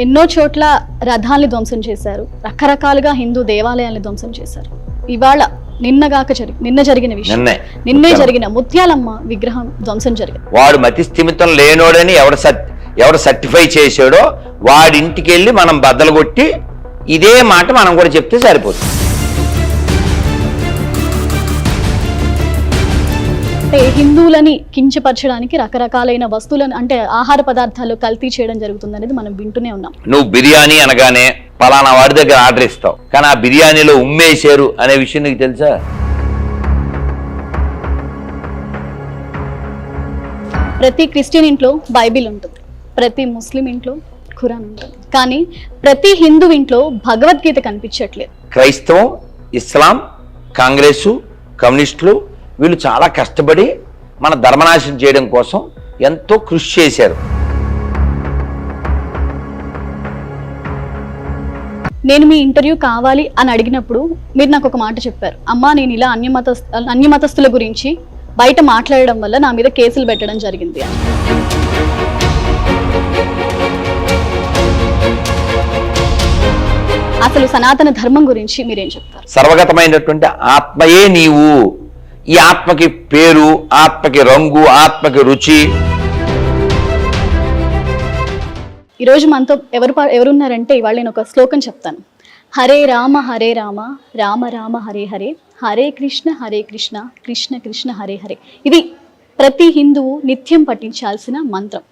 ఎన్నో చోట్ల రథాల్ని ధ్వంసం చేశారు, రకరకాలుగా హిందూ దేవాలయాల్ని ధ్వంసం చేశారు. ఇవాళ నిన్న జరిగిన విషయం, నిన్నే జరిగిన ముత్యాలమ్మ విగ్రహం ధ్వంసం జరిగింది. వాడు మతి స్థిమితం లేనోడని ఎవడు సర్టిఫై చేశాడో వాడింటికి వెళ్ళి మనం బద్దలు కొట్టి ఇదే మాట మనం కూడా చెప్తే సరిపోతుంది. అంటే హిందువులని కించపరచడానికి రకరకాలైన వస్తువులను, అంటే ఆహార పదార్థాలు కల్తీ చేయడం జరుగుతుంది అనేది మనం వింటూనే ఉన్నాం. నువ్వు బిర్యానీ అనగానే పలానా వాడి దగ్గర ఆర్డర్ ఇస్తావు, కానీ ఆ బిర్యానీలో ఉమ్మేశారు అనే విషయం నీకు తెలుసా? ప్రతి క్రిస్టియన్ ఇంట్లో బైబిల్ ఉంటుంది, ప్రతి ముస్లిం ఇంట్లో ఖురాన్ ఉంటుంది, కానీ ప్రతి హిందూ ఇంట్లో భగవద్గీత కనిపించట్లేదు. క్రైస్తవం, ఇస్లాం, కాంగ్రెసు, కమ్యూనిస్టులు వీళ్ళు చాలా కష్టపడి మన ధర్మనాశనం చేయడం కోసం ఎంతో కృషి చేశారు. నేను మీ ఇంటర్వ్యూ కావాలి అని అడిగినప్పుడు మీరు నాకు ఒక మాట చెప్పారు, అమ్మా నేను ఇలా అన్యమతస్థుల గురించి బయట మాట్లాడడం వల్ల నా మీద కేసులు పెట్టడం జరిగింది అని. అసలు సనాతన ధర్మం గురించి మీరేం చెప్తారు? సర్వగతమైనటువంటి ఆత్మయే నీవు. ఈ ఆత్మకి పేరు, ఆత్మకి రంగు, ఆత్మకి రుచి. ఈరోజు మనతో ఎవరున్నారంటే ఇవాళ నేను ఒక శ్లోకం చెప్తాను. హరే రామ రామ రామ హరే హరే, హరే కృష్ణ కృష్ణ కృష్ణ హరే హరే. ఇది ప్రతి హిందువు నిత్యం పఠించాల్సిన మంత్రం.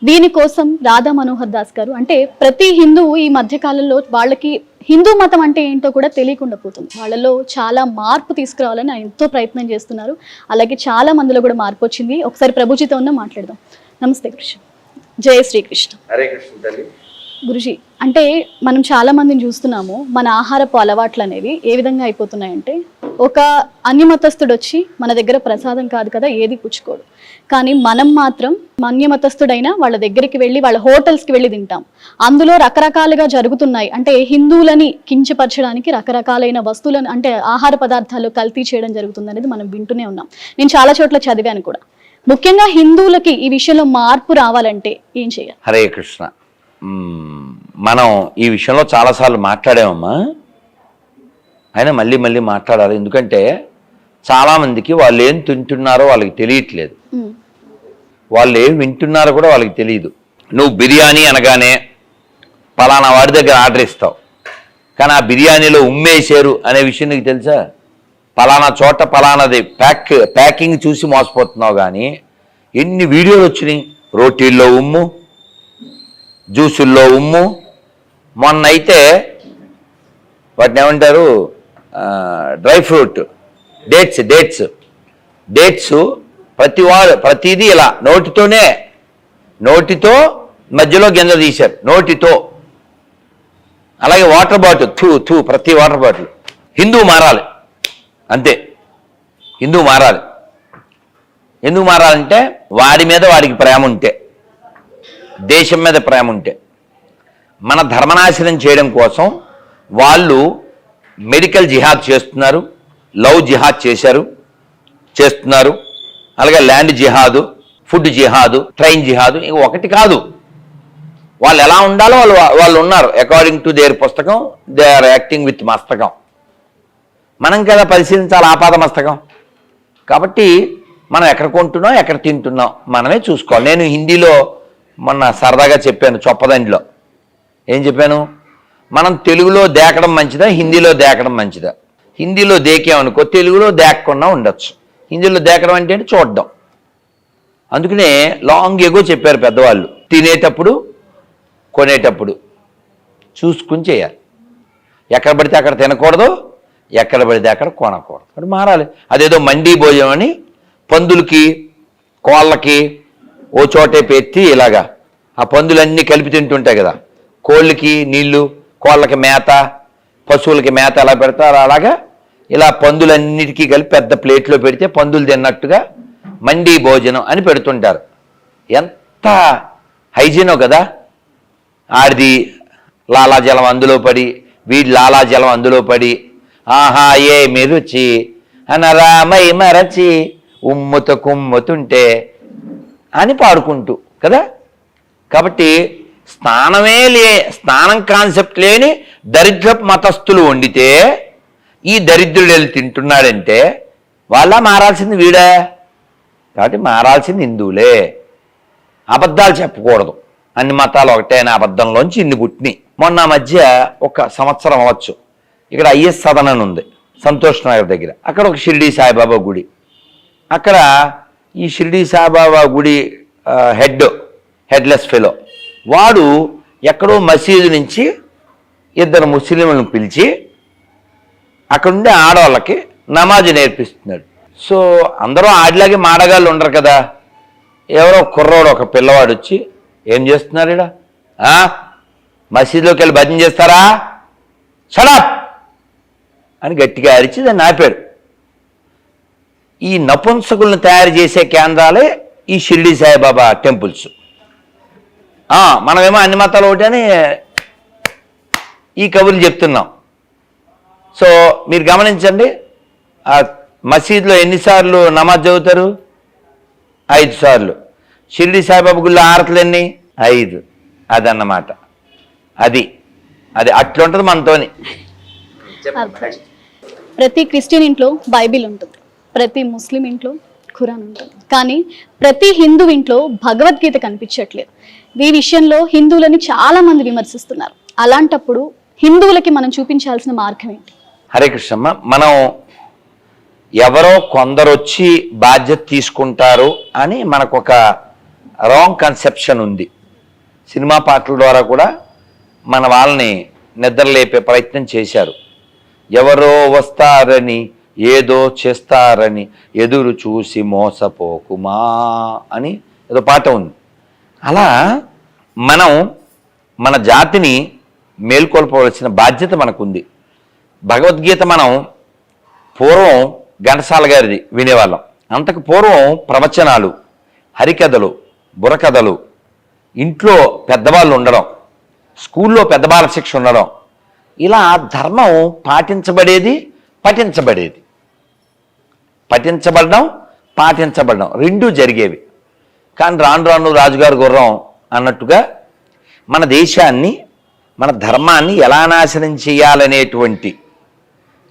దీనికోసం రాధా మనోహర్ దాస్ గారు, అంటే ప్రతి హిందువు ఈ మధ్యకాలంలో వాళ్ళకి హిందూ మతం అంటే ఏంటో కూడా తెలియకుండా పోతుంది. వాళ్ళలో చాలా మార్పు తీసుకురావాలని ఆయన ఎంతో ప్రయత్నం చేస్తున్నారు. అలాగే చాలా మందిలో కూడా మార్పు వచ్చింది. ఒకసారి ప్రభుజీతో ఉన్న మాట్లాడదాం. నమస్తే కృష్ణ. జయ శ్రీకృష్ణ. హరే కృష్ణ తల్లి. గురుజీ, అంటే మనం చాలా మందిని చూస్తున్నాము, మన ఆహారపు అలవాట్లు అనేవి ఏ విధంగా అయిపోతున్నాయంటే, ఒక అన్యమతస్థుడు వచ్చి మన దగ్గర ప్రసాదం కాదు కదా ఏది పుచ్చుకోడు, కానీ మనం మాత్రం అన్యమతస్థుడైనా వాళ్ళ దగ్గరికి వెళ్ళి వాళ్ళ హోటల్స్కి వెళ్ళి తింటాం. అందులో రకరకాలుగా జరుగుతున్నాయి. అంటే హిందువులని కించపరచడానికి రకరకాలైన వస్తువులను, అంటే ఆహార పదార్థాలు కల్తీ చేయడం జరుగుతుంది అనేది మనం వింటూనే ఉన్నాం. నేను చాలా చోట్ల చదివాను కూడా. ముఖ్యంగా హిందువులకి ఈ విషయంలో మార్పు రావాలంటే ఏం చేయాలి? హరే కృష్ణ. మనం ఈ విషయంలో చాలాసార్లు మాట్లాడామమ్మా, అయినా మళ్ళీ మళ్ళీ మాట్లాడాలి. ఎందుకంటే చాలామందికి వాళ్ళు ఏం తింటున్నారో వాళ్ళకి తెలియట్లేదు, వాళ్ళు ఏం వింటున్నారో కూడా వాళ్ళకి తెలియదు. నువ్వు బిర్యానీ అనగానే పలానా వాడి దగ్గర ఆర్డర్ ఇస్తావు, కానీ ఆ బిర్యానీలో ఉమ్మేశారు అనే విషయం నీకు తెలుసా? పలానా చోట పలానాది ప్యాకింగ్ చూసి మోసపోతున్నావు. కానీ ఎన్ని వీడియోలు వచ్చినాయి, రోటీల్లో ఉమ్ము, జ్యూసుల్లో ఉమ్ము. మొన్న అయితే వాటిని ఏమంటారు, డ్రై ఫ్రూట్ డేట్స్ ప్రతిదీ ఇలా నోటితో మధ్యలో గింజ తీశారు, నోటితో. అలాగే వాటర్ బాటిల్ ప్రతి వాటర్ బాటిల్. హిందువు మారాలి అంతే. హిందువు మారాలి. ఎందుకు మారాలంటే వాడి మీద వాడికి ప్రేమ ఉంటే, దేశం మీద ప్రేమ ఉంటే. మన ధర్మనాశనం చేయడం కోసం వాళ్ళు మెడికల్ జిహాద్ చేస్తున్నారు, లవ్ జిహాద్ చేస్తున్నారు, అలాగే ల్యాండ్ జిహాదు, ఫుడ్ జిహాదు, ట్రైన్ జిహాదు. ఇంక ఒకటి కాదు, వాళ్ళు ఎలా ఉండాలో వాళ్ళు ఉన్నారు. అకార్డింగ్ టు దేర్ పుస్తకం దే ఆర్ యాక్టింగ్ విత్ మస్తకం. మనం కదా పరిశీలించాలి ఆపాద మస్తకం. కాబట్టి మనం ఎక్కడ కొంటున్నాం, ఎక్కడ తింటున్నాం మనమే చూసుకోవాలి. నేను హిందీలో మొన్న సరదాగా చెప్పాను, చొప్పదండిలో ఏం చెప్పాను, మనం తెలుగులో దేకడం మంచిదా, హిందీలో దేకడం మంచిదా? హిందీలో దేకామనుకో తెలుగులో దేకకుండా ఉండొచ్చు. హిందీలో దేకడం అంటే చూడడం. అందుకనే లాంగ్ ఎగో చెప్పారు పెద్దవాళ్ళు, తినేటప్పుడు కొనేటప్పుడు చూసుకుని చేయాలి. ఎక్కడ పడితే అక్కడ తినకూడదు, ఎక్కడ పడితే అక్కడ కొనకూడదు. అది మారాలి. అదేదో మండీ భోజనం అని పందులకి కోళ్ళకి ఓ చోటే పెట్టి ఇలాగా ఆ పందులన్నీ కలిపి తింటుంటాయి కదా, కోళ్ళకి నీళ్లు, కోళ్ళకి మేత, పశువులకి మేత ఎలా పెడతారు అలాగా ఇలా పందులన్నిటికీ కలిపి పెద్ద ప్లేట్లో పెడితే పందులు తిన్నట్టుగా మండీ భోజనం అని పెడుతుంటారు. ఎంత హైజీనో కదా. ఆడిది లాలాజలం అందులో పడి, వీడి లాలాజలం అందులో పడి, ఆహా ఏ మెరుచి అనరామై మరచి ఉమ్ముతో కుమ్ముతుంటే అని పాడుకుంటూ కదా. కాబట్టి స్నానం కాన్సెప్ట్ లేని దరిద్రపు మతస్థులు వండితే ఈ దరిద్రుడు వెళ్ళి తింటున్నాడంటే వాళ్ళ మారాల్సింది వీడా? కాబట్టి మారాల్సింది హిందువులే. అబద్ధాలు చెప్పకూడదు. అన్ని మతాలు ఒకటే అనే అబద్ధంలోంచి ఇన్ని పుట్టినాయి. మొన్న మధ్య ఒక సంవత్సరం అవ్వచ్చు, ఇక్కడ ఐఎస్ సదన్ అని ఉంది సంతోష్ నగర్ దగ్గర. అక్కడ ఒక షిరిడి సాయిబాబా గుడి. అక్కడ ఈ షిరిడి సాయిబాబా గుడి హెడ్లెస్ ఫెలో వాడు ఎక్కడో మసీదు నుంచి 2 ముస్లింలను పిలిచి అక్కడుండే ఆడవాళ్ళకి నమాజ్ నేర్పిస్తున్నాడు. సో అందరూ ఆడిలాగే మాడగాళ్ళు ఉండరు కదా. ఎవరో కుర్రోడు ఒక పిల్లవాడు వచ్చి, ఏం చేస్తున్నారు ఇక్కడ? మసీదులోకి వెళ్ళి భజన చేస్తారా? షడప్ అని గట్టిగా అరిచి దాన్ని ఆపాడు. ఈ నపుంసకులను తయారు చేసే కేంద్రాలే ఈ షిరిడి సాయిబాబా టెంపుల్స్. మనమేమో అన్ని మతాలు ఒకటి అని ఈ కబుర్లు చెప్తున్నాం. సో మీరు గమనించండి, ఆ మసీదులో ఎన్నిసార్లు నమాజ్ చదువుతారు? 5 సార్లు. షిరిడి సాయిబాబా గుళ్ళో ఆరతులు ఎన్ని? 5. అదన్నమాట. అది అట్లుంటుంది మనతోని. ప్రతి క్రిస్టియన్ ఇంట్లో బైబిల్ ఉంటుంది, ప్రతి ముస్లిం ఇంట్లో ఖురాన్ ఉంటుంది, కానీ ప్రతి హిందూ ఇంట్లో భగవద్గీత కనిపించట్లేదు. ఈ విషయంలో హిందువులని చాలా మంది విమర్శిస్తున్నారు. అలాంటప్పుడు హిందువులకి మనం చూపించాల్సిన మార్గం ఏంటి? హరే కృష్ణమ్మ, మనం ఎవరో కొందరొచ్చి బాధ్యత తీసుకుంటారు అని మనకు ఒక రాంగ్ కన్సెప్షన్ ఉంది. సినిమా పాటల ద్వారా కూడా మన వాళ్ళని నిద్రలేపే ప్రయత్నం చేశారు. ఎవరో వస్తారని, ఏదో చేస్తారని ఎదురు చూసి మోసపోకుమా అని ఏదో పాట ఉంది. అలా మనం మన జాతిని మేల్కొల్పవలసిన బాధ్యత మనకుంది. భగవద్గీత మనం పూర్వం ఘంటసాల గారిది వినేవాళ్ళం. అంతకు పూర్వం ప్రవచనాలు, హరికథలు, బుర్రకథలు, ఇంట్లో పెద్దవాళ్ళు ఉండడం, స్కూల్లో పెద్దవాళ్ళ శిక్ష ఉండడం, ఇలా ధర్మం పాటించబడేది, పఠించబడేది. పఠించబడడం, పాటించబడడం రెండూ జరిగేవి. కానీ రాను రాను రాజుగారు గుర్రం అన్నట్టుగా మన దేశాన్ని, మన ధర్మాన్ని ఎలా నాశనం చేయాలనేటువంటి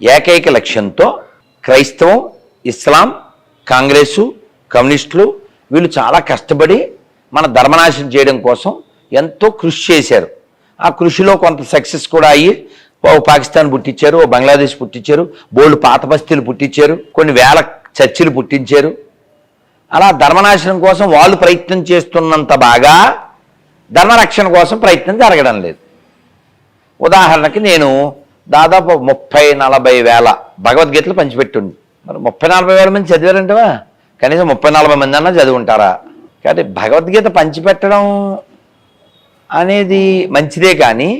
ఏకైక లక్ష్యంతో క్రైస్తవం, ఇస్లాం, కాంగ్రెసు, కమ్యూనిస్టులు వీళ్ళు చాలా కష్టపడి మన ధర్మనాశనం చేయడం కోసం ఎంతో కృషి చేశారు. ఆ కృషిలో కొంత సక్సెస్ కూడా అయ్యి ఓ పాకిస్తాన్ పుట్టించారు, ఓ బంగ్లాదేశ్ పుట్టించారు, బోల్డ్ పాత బస్తీలు పుట్టించారు, కొన్ని వేల చర్చిలు పుట్టించారు. అలా ధర్మనాశనం కోసం వాళ్ళు ప్రయత్నం చేస్తున్నంత బాగా ధర్మరక్షణ కోసం ప్రయత్నం జరగడం లేదు. ఉదాహరణకి నేను దాదాపు 30-40 వేల భగవద్గీతలు పంచిపెట్టింది. మరి 30-40 వేల మంది చదివారంటవా? కనీసం 30-40 మంది అన్నా చదివి ఉంటారా? కాబట్టి భగవద్గీత పంచిపెట్టడం అనేది మంచిదే, కానీ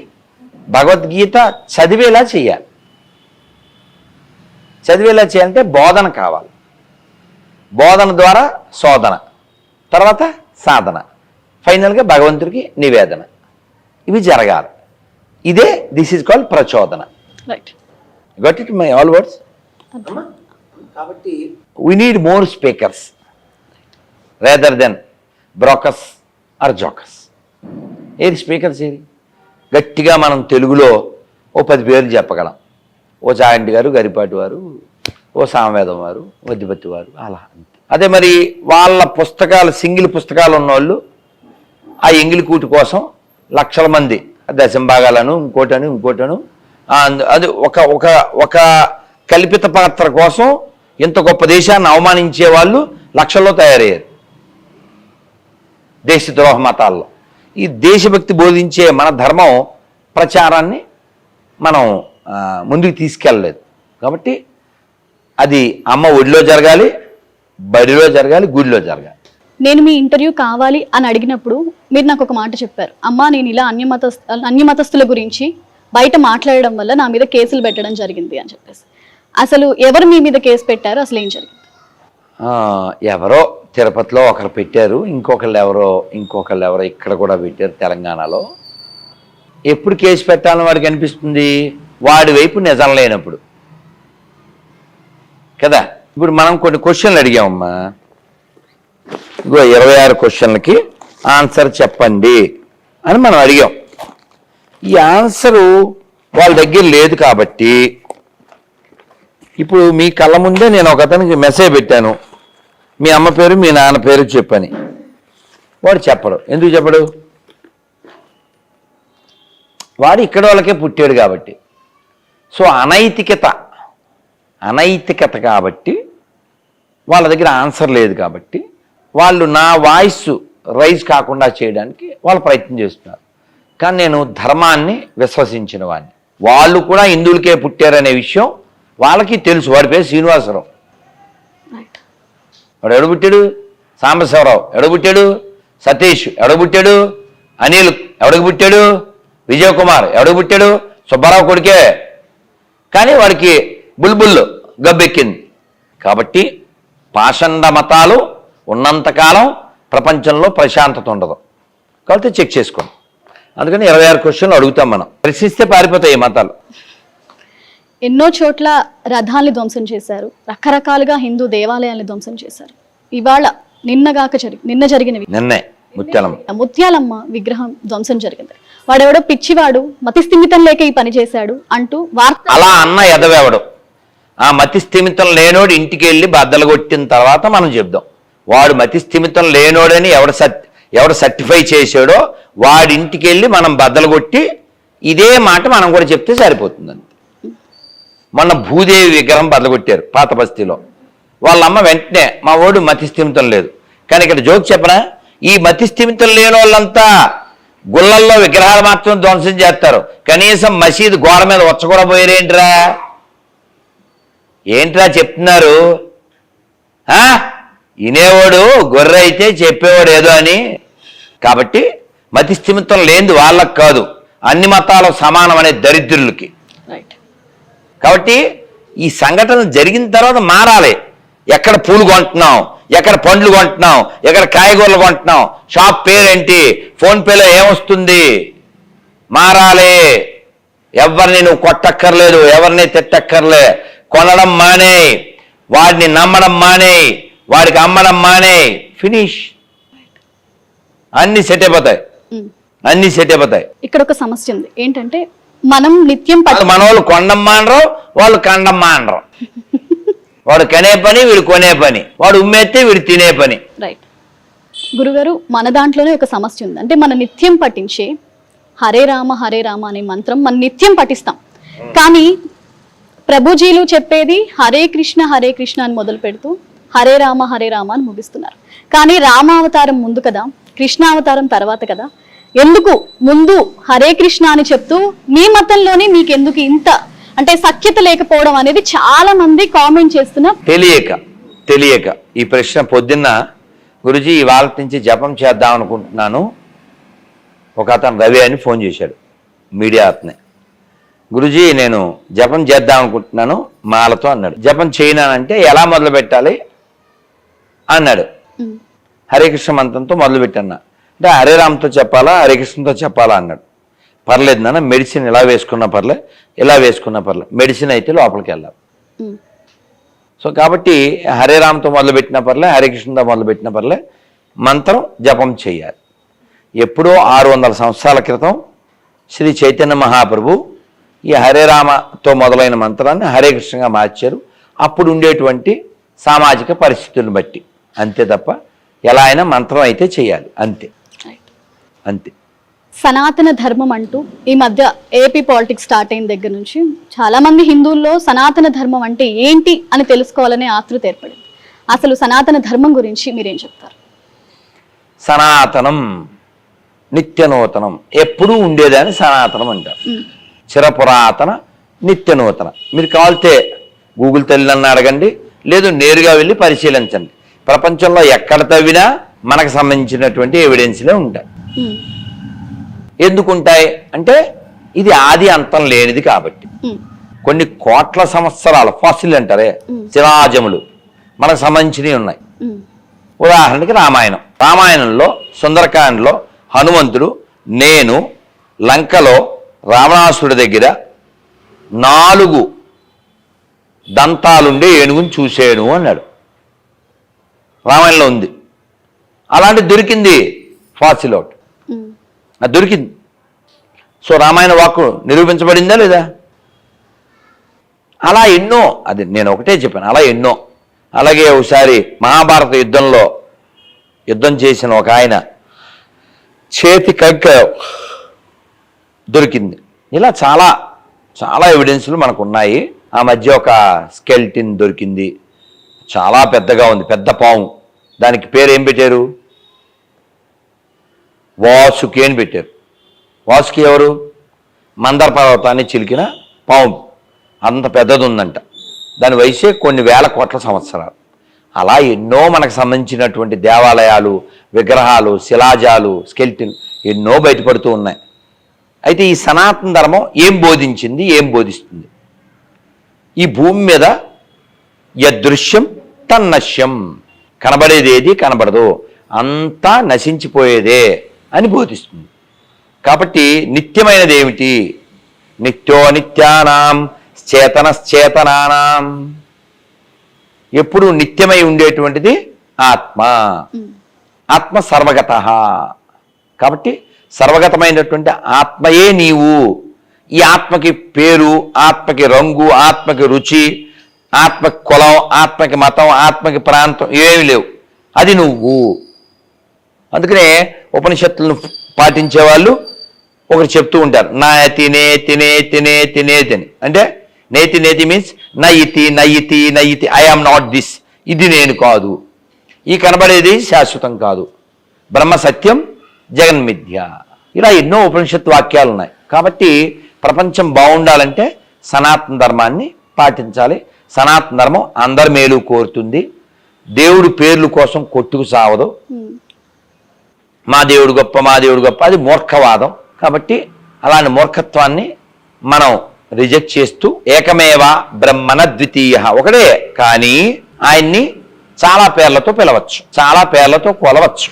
భగవద్గీత చదివేలా చేయాలి. చదివేలా చేయాలంటే బోధన కావాలి. బోధన ద్వారా శోధన, తర్వాత సాధన, ఫైనల్గా భగవంతుడికి నివేదన. ఇవి జరగాలి. ఇదే దిస్ ఈజ్ కాల్డ్ ప్రచోదన. Got it my all words. కాబట్టి we need more speakers rather than brokers or jokers. ఏది స్పీకర్స్? ఏది గట్టిగా మనం తెలుగులో ఓ 10 పేర్లు చెప్పగలం. ఓ చాగంటి గారు, గరిపాటి వారు, ఓ సామవేదం వారు, వద్దిపత్తి వారు, అలా. అదే మరి వాళ్ళ పుస్తకాలు, సింగిల్ పుస్తకాలు ఉన్నవాళ్ళు ఆ ఎంగిలి కూటి కోసం లక్షల మంది దశంభాగాలను ఇంకోటను అది ఒక కల్పిత పాత్ర కోసం ఇంత గొప్ప దేశాన్ని అవమానించే వాళ్ళు లక్షల్లో తయారయ్యారు దేశద్రోహ మతాల్లో. ఈ దేశభక్తి బోధించే మన ధర్మం ప్రచారాన్ని మనం ముందుకు తీసుకెళ్ళలేదు. కాబట్టి అది అమ్మ ఒడిలో జరగాలి, బడిలో జరగాలి, గుడిలో జరగాలి. నేను మీ ఇంటర్వ్యూ కావాలి అని అడిగినప్పుడు మీరు నాకు ఒక మాట చెప్పారు, అమ్మా నేను ఇలా అన్యమతస్థుల గురించి బయట మాట్లాడడం వల్ల నా మీద కేసులు పెట్టడం జరిగింది అని చెప్పేసి. అసలు ఎవరు మీ మీద కేసు పెట్టారు? అసలు ఏం జరిగింది? ఎవరో తిరుపతిలో ఒకరు పెట్టారు, ఇంకొకళ్ళు ఎవరో ఇక్కడ కూడా పెట్టారు తెలంగాణలో. ఎప్పుడు కేసు పెట్టాలని వాడికి అనిపిస్తుంది? వాడి వైపు నిజం లేనప్పుడు కదా. ఇప్పుడు మనం కొన్ని క్వశ్చన్లు అడిగామమ్మా. ఇగో 26 క్వశ్చన్లకి ఆన్సర్ చెప్పండి అని మనం అడిగాం. ఈ ఆన్సరు వాళ్ళ దగ్గర లేదు కాబట్టి ఇప్పుడు మీ కళ్ళ ముందే నేను ఒక అతనికి మెసేజ్ పెట్టాను, మీ అమ్మ పేరు మీ నాన్న పేరు చెప్పని. వాడు చెప్పడు. ఎందుకు చెప్పడు? వాడు ఇక్కడ వాళ్ళకే పుట్టాడు కాబట్టి. సో అనైతికత కాబట్టి వాళ్ళ దగ్గర ఆన్సర్ లేదు కాబట్టి వాళ్ళు నా వాయిస్ రైజ్ కాకుండా చేయడానికి వాళ్ళు ప్రయత్నం చేస్తున్నారు. కానీ నేను ధర్మాన్ని విశ్వసించిన వాడిని. వాళ్ళు కూడా హిందువులకే పుట్టారనే విషయం వాళ్ళకి తెలుసు. వాడి పేరు శ్రీనివాసరావు. వాడు ఎడబుట్టాడు? సాంబశివరావు ఎడబుట్టాడు? సతీష్ ఎడబుట్టాడు? అనిల్ ఎవడికి పుట్టాడు? విజయకుమార్ ఎవడికి పుట్టాడు? సుబ్బారావు కొడుకే. కానీ వాడికి బుల్బుల్ గబ్బెక్కింది. కాబట్టి పాషండ మతాలు ఉన్నంతకాలం ప్రపంచంలో ప్రశాంతత ఉండదు. కాబట్టి చెక్ చేసుకోండి. అందుకని 26 క్వశ్చన్లు అడుగుతాం మనం. ప్రశ్నిస్తే పారిపోతాయి ఈ మతాలు. ఎన్నో చోట్ల రథాల్ని ధ్వంసం చేశారు, రకరకాలుగా హిందూ దేవాలయాల్ని ధ్వంసం చేశారు. ఇవాళ నిన్న జరిగినవి నిన్నే ముత్యాలమ్మ విగ్రహం ధ్వంసం జరిగింది. వాడెవడో పిచ్చివాడు, మతి స్థిమితం లేక ఈ పని చేశాడు అంటూ వార్త. అలా అన్న ఎదవేవడు. ఆ మతి స్థిమితం లేనోడు ఇంటికి వెళ్ళి బద్దలు కొట్టిన తర్వాత మనం చెప్దాం. వాడు మతి స్థిమితం లేనోడని ఎవడు సర్టిఫై చేసాడో వాడి ఇంటికి వెళ్ళి మనం బద్దలు కొట్టి ఇదే మాట మనం కూడా చెప్తే సరిపోతుందండి. మొన్న భూదేవి విగ్రహం బద్దలుకొట్టారు పాత బస్తీలో. వాళ్ళమ్మ వెంటనే మా వాడు మతి స్థిమితం లేదు. కానీ ఇక్కడ జోక్ చెప్పనా, ఈ మతి స్థిమితం లేని వాళ్ళంతా గుళ్ళల్లో విగ్రహాలు మాత్రం ధ్వంసం చేస్తారు. కనీసం మసీదు గోడ మీద వచ్చ కూడా పోయారేంట్రా? ఏంట్రా చెప్తున్నారు? వినేవాడు గొర్రె అయితే చెప్పేవాడు ఏదో అని. కాబట్టి మతి స్థిమితం లేనిది వాళ్ళకి కాదు, అన్ని మతాలు సమానం అనే దరిద్రులకి. కాబట్టి ఈ సంఘటన జరిగిన తర్వాత మారాలి. ఎక్కడ పూలు కొంటున్నాం, ఎక్కడ పండ్లు కొంటున్నాం, ఎక్కడ కాయగూరలు కొంటున్నాం, షాప్ పేరేంటి, ఫోన్పేలో ఏమొస్తుంది, మారాలి. ఎవరిని నువ్వు కొట్టక్కర్లేదు, ఎవరిని తిట్టక్కర్లే. కొనడం మానే, వాడిని నమ్మడం మానే, వాడికి అమ్మడం మానే. ఫినిష్. అన్ని సెట్ అయిపోతాయి. ఇక్కడ ఒక సమస్య ఉంది. ఏంటంటే మనం నిత్యం మన వాళ్ళు కొండం మానరు, వాళ్ళు కండం మానరు. వాడు కనే పని, వీడు కొనే పని. వాడు ఉమ్మేస్తే వీడు తినే పని. రైట్. గురుగారు, మన దాంట్లోనే ఒక సమస్య ఉంది. అంటే మన నిత్యం పఠించే హరే రామ అనే మంత్రం మనం నిత్యం పఠిస్తాం. కానీ ప్రభుజీలు చెప్పేది హరే కృష్ణ అని మొదలు పెడుతూ హరే రామ అని ముగిస్తున్నారు. కానీ రామావతారం ముందు కదా, కృష్ణావతారం తర్వాత కదా. ఎందుకు ముందు హరే కృష్ణ అని చెప్తూ మీ మతంలోనే మీకు ఎందుకు ఇంత అంటే సఖ్యత లేకపోవడం అనేది చాలా మంది కామెంట్ చేస్తున్నారు. తెలియక ఈ ప్రశ్న పొద్దున్న గురుజీ ఇవాళ నుంచి జపం చేద్దాం అనుకుంటున్నాను. ఒక అతను రవి అని ఫోన్ చేశాడు, మీడియా అతనే. గురుజీ నేను జపం చేద్దాం అనుకుంటున్నాను మాలతో అన్నాడు. జపం చేయనానంటే ఎలా మొదలు పెట్టాలి అన్నాడు. హరే కృష్ణ మంత్రంతో మొదలు పెట్టన్నా అంటే హరే రామ్తో చెప్పాలా హరే కృష్ణతో చెప్పాలా అన్నాడు. పర్లేదు నాన్న, మెడిసిన్ ఇలా వేసుకున్నా పర్లే, ఇలా వేసుకున్నా పర్లే, మెడిసిన్ అయితే లోపలికి వెళ్ళాలి. సో కాబట్టి హరే రామ్తో మొదలుపెట్టినా పర్లే, హరే కృష్ణతో మొదలుపెట్టినా పర్లే, మంత్రం జపం చేయాలి. ఎప్పుడో 600 సంవత్సరాల క్రితం శ్రీ చైతన్య మహాప్రభు ఈ హరే రామతో మొదలైన మంత్రాన్ని హరే కృష్ణగా మార్చారు. అప్పుడు ఉండేటువంటి సామాజిక పరిస్థితులను బట్టి. అంతే తప్ప ఎలా అయినా మంత్రం అయితే చేయాలి. అంతే. సనాతన ధర్మం అంటూ ఈ మధ్య ఏపీ పాలిటిక్స్ స్టార్ట్ అయిన దగ్గర నుంచి చాలా మంది హిందువుల్లో సనాతన ధర్మం అంటే ఏంటి అని తెలుసుకోవాలనే ఆతృత ఏర్పడింది. అసలు సనాతన ధర్మం గురించి మీరేం చెప్తారు? సనాతనం నిత్యనూతనం, ఎప్పుడూ ఉండేదాన్ని సనాతనం అంటారు. చిరపురాతన నిత్యనూతన. మీరు కావాలితే గూగుల్ తల్లిని అడగండి, లేదు నేరుగా వెళ్ళి పరిశీలించండి. ప్రపంచంలో ఎక్కడ తవ్వినా మనకు సంబంధించినటువంటి ఎవిడెన్స్లే ఉంటాయి. ఎందుకుంటాయి అంటే ఇది ఆది అంతం లేనిది కాబట్టి. కొన్ని కోట్ల సంవత్సరాల ఫాసిల్ అంటారే, చిరాజములు మనకు సంబంధించినవి ఉన్నాయి. ఉదాహరణకి రామాయణంలో సుందరకాండలో హనుమంతుడు నేను లంకలో రావణాసుడి దగ్గర 4 దంతాలుండే ఏనుగుని చూశాను అన్నాడు. రామాయణంలో ఉంది. అలాంటి దొరికింది ఫాసిల్ ఒకటి. అది దొరికింది. సో రామాయణ వాక్కు నిరూపించబడిందా లేదా? అలా ఎన్నో, అది నేను ఒకటే చెప్పాను, అలా ఎన్నో. అలాగే ఒకసారి మహాభారత యుద్ధం చేసిన ఒక ఆయన చేతి కంక దొరికింది. ఇలా చాలా చాలా ఎవిడెన్స్లు మనకు ఉన్నాయి. ఆ మధ్య ఒక స్కెల్టిన్ దొరికింది, చాలా పెద్దగా ఉంది, పెద్ద పాము. దానికి పేరు ఏం పెట్టారు? వాసుకి అని పెట్టారు. వాసుకి ఎవరు? మందర పర్వతాన్ని చిలికిన పాము, అంత పెద్దది ఉందంట. దాని వయసే కొన్ని వేల కోట్ల సంవత్సరాలు. అలా ఎన్నో మనకు సంబంధించినటువంటి దేవాలయాలు, విగ్రహాలు, శిలాజాలు, స్కెల్టిన్ ఎన్నో బయటపడుతూ ఉన్నాయి. అయితే ఈ సనాతన ధర్మం ఏం బోధించింది, ఏం బోధిస్తుంది? ఈ భూమి మీద యదృశ్యం తన్నశ్యం, కనబడేది ఏది కనబడదు, అంతా నశించిపోయేదే అని బోధిస్తుంది. కాబట్టి నిత్యమైనది ఏమిటి? నిత్యో నిత్యానాం చేతనశ్చేతనానాం. ఎప్పుడు నిత్యమై ఉండేటువంటిది ఆత్మ. ఆత్మ సర్వగతః. కాబట్టి సర్వగతమైనటువంటి ఆత్మయే నీవు. ఈ ఆత్మకి పేరు, ఆత్మకి రంగు, ఆత్మకి రుచి, ఆత్మకి కులం, ఆత్మకి మతం, ఆత్మకి ప్రాంతం ఏమీ లేవు. అది నువ్వు. అందుకనే ఉపనిషత్తులను పాటించే వాళ్ళు ఒకరు చెప్తూ ఉంటారు, నాయతి నేతి నేతి నేతి నేతి. అంటే నేతి నేతి మీన్స్ నయితి నయితి నయితి, ఐ ఆమ్ నాట్ దిస్, ఇది నేను కాదు, ఈ కనబడేది శాశ్వతం కాదు, బ్రహ్మ సత్యం జగన్మిథ్య. ఇలా ఎన్నో ఉపనిషత్తు వాక్యాలు ఉన్నాయి. కాబట్టి ప్రపంచం బాగుండాలంటే సనాతన ధర్మాన్ని పాటించాలి. సనాతన ధర్మం అందరి మేలు కోరుతుంది. దేవుడి పేర్ల కోసం కొట్టుకు సావదు. మా దేవుడు గొప్ప, మా దేవుడు గొప్ప, అది మూర్ఖవాదం. కాబట్టి అలాంటి మూర్ఖత్వాన్ని మనం రిజెక్ట్ చేస్తూ ఏకమేవ బ్రహ్మణ ద్వితీయ, ఒకడే కానీ ఆయన్ని చాలా పేర్లతో పిలవచ్చు, చాలా పేర్లతో కొలవచ్చు,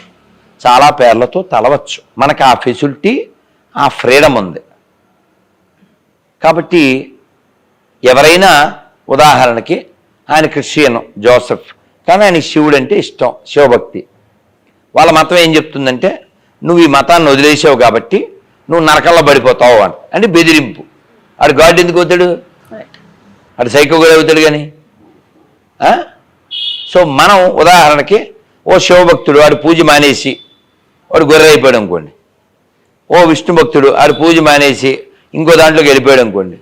చాలా పేర్లతో తలవచ్చు. మనకు ఆ ఫెసిలిటీ, ఆ ఫ్రీడమ్ ఉంది. కాబట్టి ఎవరైనా ఉదాహరణకి ఆయన క్రిస్టియన్ జోసెఫ్, కానీ ఆయన శివుడు అంటే ఇష్టం, శివభక్తి. వాళ్ళ మతం ఏం చెప్తుందంటే, నువ్వు ఈ మతాన్ని వదిలేసావు కాబట్టి నువ్వు నరకంలో పడిపోతావు అని, అంటే బెదిరింపు. ఆడు గాడ్ ఎందుకు అవుతాడు? ఆడు సైకో కూడా అవుతాడు కానీ. సో మనం ఉదాహరణకి ఓ శివభక్తుడు ఆడు పూజ మానేసి వాడు గొర్రె అయిపోయాడు అనుకోండి. ఓ విష్ణు భక్తుడు ఆడు పూజ మానేసి ఇంకో దాంట్లోకి వెళ్ళిపోయాడు అనుకోండి.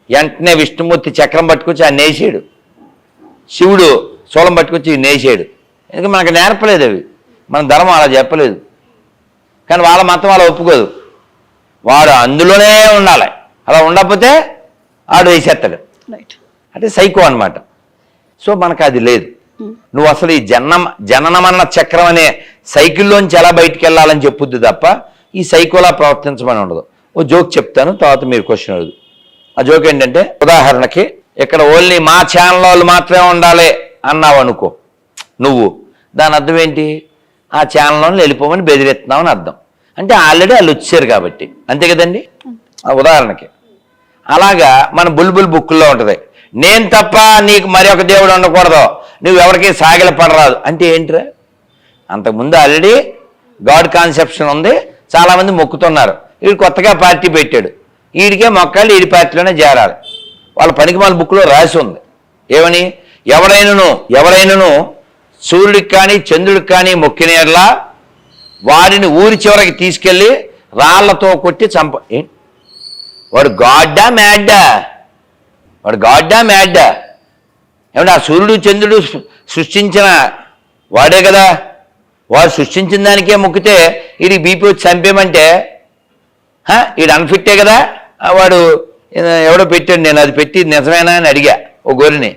వెంటనే విష్ణుమూర్తి చక్రం పట్టుకొచ్చి ఆయన నేసాడు, శివుడు శూలం పట్టుకొచ్చి నేసాడు. ఎందుకంటే మనకు నేర్పలేదు అవి, మన ధర్మం అలా చెప్పలేదు. కానీ వాళ్ళ మతం అలా ఒప్పుకోదు. వాడు అందులోనే ఉండాలి, అలా ఉండకపోతే ఆడు వేసేస్తాడు. అంటే సైకో అన్నమాట. సో మనకు అది లేదు. నువ్వు అసలు ఈ జననమన్న చక్రం అనే సైకిల్లోంచి ఎలా బయటికి వెళ్ళాలని చెప్పుద్ది తప్ప ఈ సైకోలా ప్రవర్తించమని ఉండదు. ఓ జోక్ చెప్తాను, తర్వాత మీరు క్వశ్చన్ అడుగు. ఆ జోక్ ఏంటంటే, ఉదాహరణకి ఇక్కడ ఓన్లీ మా ఛానల్ వాళ్ళు మాత్రమే ఉండాలి అన్నావు అనుకో నువ్వు, దాని అర్థం ఏంటి? ఆ ఛానల్లో వెళ్ళిపోమని బెదిరిస్తున్నావు అని అర్థం. అంటే ఆల్రెడీ వాళ్ళు వచ్చారు కాబట్టి, అంతే కదండి. ఉదాహరణకి అలాగా మన బుల్బుల్ బుక్కుల్లో ఉంటుంది, నేను తప్ప నీకు మరి ఒక దేవుడు ఉండకూడదు, నువ్వు ఎవరికి సాగిల పడరాదు అంటే ఏంటిరా? అంతకుముందు ఆల్రెడీ గాడ్ కాన్సెప్షన్ ఉంది, చాలామంది మొక్కుతున్నారు. వీడు కొత్తగా పార్టీ పెట్టాడు, వీడికే మొక్కాలి, వీడి పార్టీలోనే చేరాలి. వాళ్ళ పనికి వాళ్ళ బుక్లో రాసి ఉంది ఏమని, ఎవరైనను సూర్యుడికి కానీ చంద్రుడికి కానీ మొక్కినేర్లా వాడిని ఊరి చివరికి తీసుకెళ్ళి రాళ్లతో కొట్టి వాడు గాడ్డా మ్యాడ్డా? వాడు గాడ్డా మ్యాడ్డా? ఏమంటే ఆ సూర్యుడు చంద్రుడు సృష్టించిన వాడే కదా, వాడు సృష్టించిన దానికే మొక్కితే వీడికి బీపీ వచ్చి చంపేమంటే వీడు అన్ఫిట్టే కదా. వాడు ఎవడో పెట్టాడు, నేను అది పెట్టి నిజమేనా అని అడిగా ఓ గొర్రెని.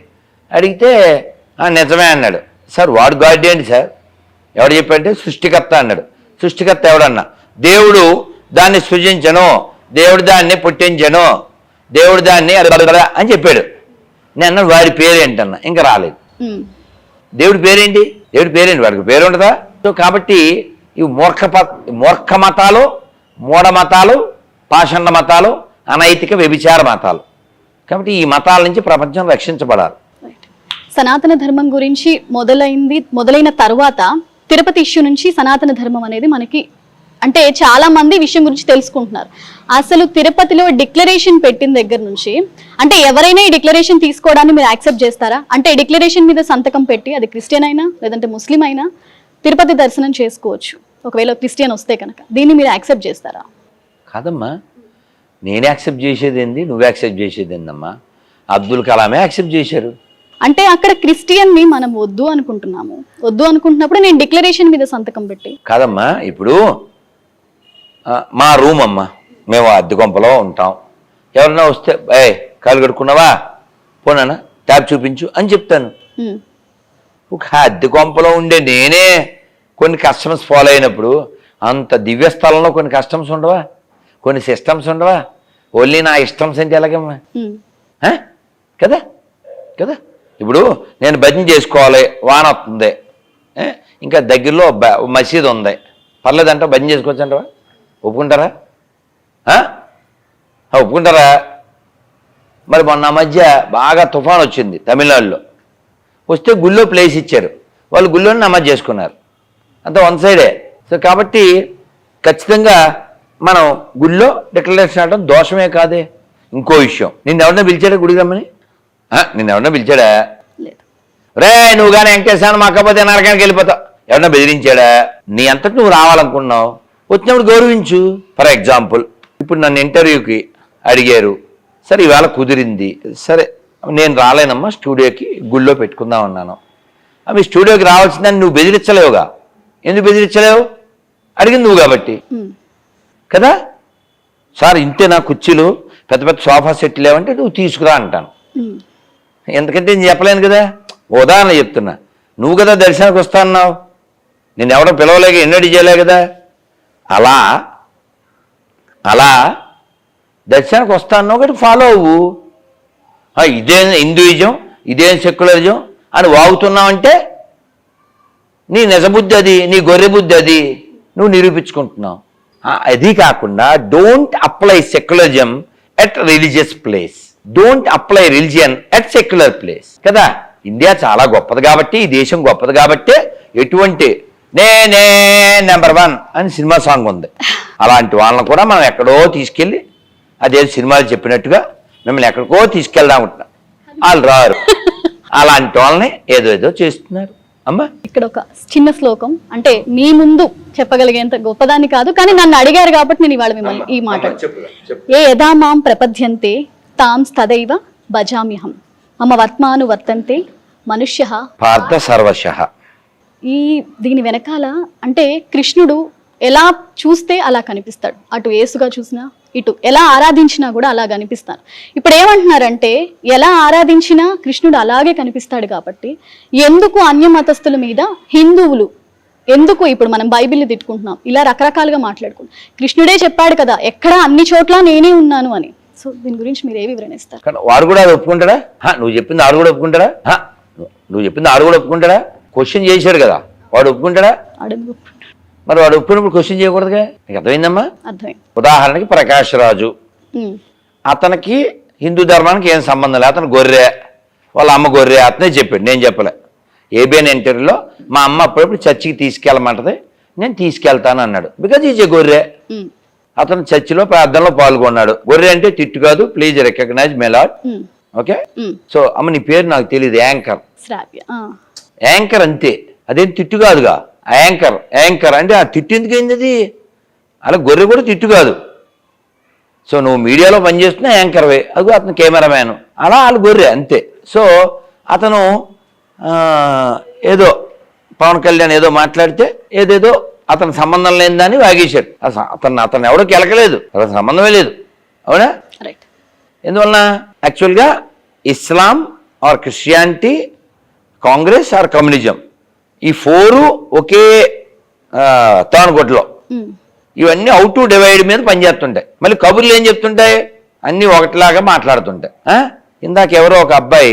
అడిగితే నిజమే అన్నాడు. సార్ వాడు గాడ్ ఏంటి సార్? ఎవడు చెప్పాడంటే సృష్టికర్త అన్నాడు. సృష్టికర్త ఎవడన్నా? దేవుడు దాన్ని సృజించను, దేవుడు దాన్ని పుట్టించను, దేవుడు దాన్ని అని చెప్పాడు. నేను అన్నాడు వాడి పేరేంటన్నా, ఇంకా రాలేదు. దేవుడి పేరేంటి? వాడికి పేరు ఉండదా? సో కాబట్టి ఇవి మూర్ఖ మతాలు, మూఢ మతాలు, పాషండ మతాలు, అనైతిక వ్యభిచార మతాలు. కాబట్టి ఈ మతాల నుంచి ప్రపంచం రక్షించబడాలి. సనాతన ధర్మం గురించి మొదలైన తర్వాత తిరుపతి ఇష్యూ నుంచి సనాతన ధర్మం అనేది మనకి అంటే చాలా మంది ఈ విషయం గురించి తెలుసుకుంటున్నారు. అసలు తిరుపతిలో డిక్లరేషన్ పెట్టిన దగ్గర నుంచి అంటే ఎవరైనా ఈ డిక్లరేషన్ తీసుకోవడాన్ని మీరు యాక్సెప్ట్ చేస్తారా? అంటే డిక్లరేషన్ మీద సంతకం పెట్టి అది క్రిస్టియన్ అయినా లేదంటే ముస్లిం అయినా తిరుపతి దర్శనం చేసుకోవచ్చు ఒకవేళ క్రిస్టియన్ వస్తే కనుక, దీన్ని మీరు యాక్సెప్ట్ చేస్తారా? కాదమ్మా, నేను యాక్సెప్ట్ చేసేది ఏంది, నువ్వు యాక్సెప్ట్ చేసేది ఏందమ్మా? అబ్దుల్ కలామే యాక్సెప్ట్ చేశారు. అంటే అక్కడ క్రిస్టియన్ ని మనం వద్దు అనుకుంటున్నాము, వద్దు అనుకుంటున్నప్పుడు నేను డిక్లరేషన్ మీద సంతకం పెట్టి. కాదమ్మా, ఇప్పుడు మా రూమ్ అమ్మ, మేము అద్దె కొంపలో ఉంటాం. ఎవరన్నా వస్తే కాలు కడుక్కున్నావా, పోనా ట్యాబ్ చూపించు అని చెప్తాను. ఒక అద్దె కొంపలో ఉండే నేనే కొన్ని కస్టమ్స్ ఫాలో అయినప్పుడు అంత దివ్య స్థలంలో కొన్ని కస్టమ్స్ ఉండవా, కొన్ని సిస్టమ్స్ ఉండవా? ఓన్లీ నా ఇష్టమ్స్ అంటే ఎలాగమ్మా? కదా కదా ఇప్పుడు నేను భజన చేసుకోవాలి, వాన వస్తుంది, ఇంకా దగ్గరలో మసీదు ఉంది, పర్లేదంట భజన చేసుకోవచ్చు అంటవా? ఒప్పుకుంటారా? ఒప్పుకుంటారా? మరి మొన్న మధ్య బాగా తుఫాన్ వచ్చింది తమిళనాడులో, వస్తే గుళ్ళో ప్లేస్ ఇచ్చారు, వాళ్ళు గుళ్ళోనే నమాజ్ చేసుకున్నారు, అంతా వన్ సైడే. సో కాబట్టి ఖచ్చితంగా మనం గుళ్ళో డిక్లరేషన్ ఆడటం దోషమే కాదే. ఇంకో విషయం, నిన్ను ఎవరన్నా పిలిచాడా గుడికి రమ్మని? నిన్ను ఎవరన్నా పిలిచాడా? రే నువ్వు కానీ వెంకటేశ్వర మాకపోతే నరకానికి వెళ్ళిపోతావు ఎవరన్నా బెదిరించాడా? నీ అంతటి నువ్వు రావాలనుకున్నావు, వచ్చినప్పుడు గౌరవించు. ఫర్ ఎగ్జాంపుల్ ఇప్పుడు నన్ను ఇంటర్వ్యూకి అడిగారు, సరే ఇవాళ కుదిరింది, సరే నేను రాలేనమ్మా స్టూడియోకి, గుళ్ళో పెట్టుకుందాం అన్నాను. మీ స్టూడియోకి రావాల్సిందని నువ్వు బెదిరించలేవుగా. ఎందుకు బెదిరించలేవు? అడిగింది నువ్వు కాబట్టి కదా. సార్ ఇంతే నా కుర్చీలు, పెద్ద పెద్ద సోఫా సెట్ లేవంటే నువ్వు తీసుకురా అంటాను. ఎందుకంటే నేను చెప్పలేను కదా, ఉదాహరణ చెప్తున్నా. నువ్వు కదా దర్శనానికి వస్తా అన్నావు, నేను ఎవడో పిలవలేక ఎన్నడూ చేయలే కదా. అలా అలా దర్శనానికి వస్తా అన్నావు కాబట్టి ఫాలో అవ్వు. ఇదేం హిందూయిజం, ఇదేం సెక్యులరిజం అని వాగుతున్నావంటే నీ నిజబుద్ధి అది, నీ గొర్రె బుద్ధి అది నువ్వు నిరూపించుకుంటున్నావు. అది కాకుండా don't apply secularism at religious place, don't apply religion at secular place కదా. ఇండియా చాలా గొప్పది కాబట్టి, ఈ దేశం గొప్పది కాబట్టి ఎటువంటి నేనే నెంబర్ 1 అని సినిమా సాంగ్ ఉంది. అలాంటి వాళ్ళని కూడా మనం ఎక్కడో తీసుకెళ్ళి అదే సినిమాలు చెప్పినట్టుగా మిమ్మల్ని ఎక్కడికో తీసుకెళ్దాం ఉంటున్నాం, వాళ్ళు రారు. అలాంటి వాళ్ళని ఏదో చేస్తున్నారు అమ్మా. ఇక్కడ ఒక చిన్న శ్లోకం, అంటే మీ ముందు చెప్పగలిగేంత గొప్పదాన్ని కాదు, కానీ నన్ను అడిగారు కాబట్టి నేను ఇవాళ మిమ్మల్ని ఈ మాట. ఏ యథా మాం ప్రపద్యంతే తాం తదైవ భజామ్యహం మమ వర్త్మాను వర్తంతే మనుష్య పార్థ సర్వశః. దీని వెనకాల అంటే కృష్ణుడు ఎలా చూస్తే అలా కనిపిస్తాడు, అటు యేసుగా చూసినా ఇటు ఎలా ఆరాధించినా కూడా అలా కనిపిస్తాను. ఇప్పుడు ఏమంటున్నారంటే ఎలా ఆరాధించినా కృష్ణుడు అలాగే కనిపిస్తాడు కాబట్టి ఎందుకు అన్య మతస్థుల మీద హిందువులు ఎందుకు ఇప్పుడు మనం బైబిల్ని తిట్టుకుంటున్నాం, ఇలా రకరకాలుగా మాట్లాడుకుంటాం. కృష్ణుడే చెప్పాడు కదా ఎక్కడ అన్ని చోట్ల నేనే ఉన్నాను అని. సో దీని గురించి మీరు ఏ వివరణ ఇస్తారు? వాడు కూడా అది ఒప్పుకుంటాడా? నువ్వు చెప్పింది ఆడు కూడా ఒప్పుకుంటాడా? నువ్వు చెప్పింది ఆడు కూడా ఒప్పుకుంటాడా? క్వశ్చన్ చేశాడు కదా, వాడు ఒప్పుకుంటాడా? మరి వాడు ఒప్పుకున్నప్పుడు క్వశ్చన్ చేయకూడదుగా. నీకు అర్థమైందమ్మా? అర్థమైంది. ఉదాహరణకి ప్రకాష్ రాజు, అతనికి హిందూ ధర్మానికి ఏం సంబంధం లేదు, అతను గొర్రె, వాళ్ళ అమ్మ గొర్రె, అతనే చెప్పాడు, నేను చెప్పలే. ఏబిఎన్ ఇంటర్వ్యూలో మా అమ్మ అప్పుడప్పుడు చర్చికి తీసుకెళ్ళమంటది, నేను తీసుకెళ్తాను అన్నాడు. బికాజ్ ఈజ్ ఏ గొర్రె. అతను చర్చిలో ప్రార్థనలో పాల్గొన్నాడు. గొర్రె అంటే తిట్టు కాదు, please recognise my lord. Okay. So అమ్మ నీ పేరు నాకు తెలియదు, యాంకర్. యాంకర్ అంతే, అదేం తిట్టు కాదుగా. యాంకర్ యాంకర్ అంటే ఆ తిట్టు ఎందుకు అయింది? అది అలా గొర్రె కూడా తిట్టు కాదు. సో నువ్వు మీడియాలో పనిచేస్తున్నా యాంకర్వే, అది అతను కెమెరామ్యాన్, అలా వాళ్ళు గొర్రె అంతే. సో అతను ఏదో పవన్ కళ్యాణ్ ఏదో మాట్లాడితే ఏదేదో అతను సంబంధం లేనిదని వాగేశాడు. అతను ఎవడో కెలకలేదు, అతను సంబంధమే లేదు. అవునా? ఎందువలన? యాక్చువల్గా Islam or Christianity, Congress or communism, ఈ 4 ఒకే తానుగొడ్లో, ఇవన్నీ అవుట్ టు డివైడ్ మీద పనిచేస్తుంటాయి. మళ్ళీ కబుర్లు ఏం చెప్తుంటాయి? అన్నీ ఒకటిలాగా మాట్లాడుతుంటాయి. ఇందాక ఎవరో ఒక అబ్బాయి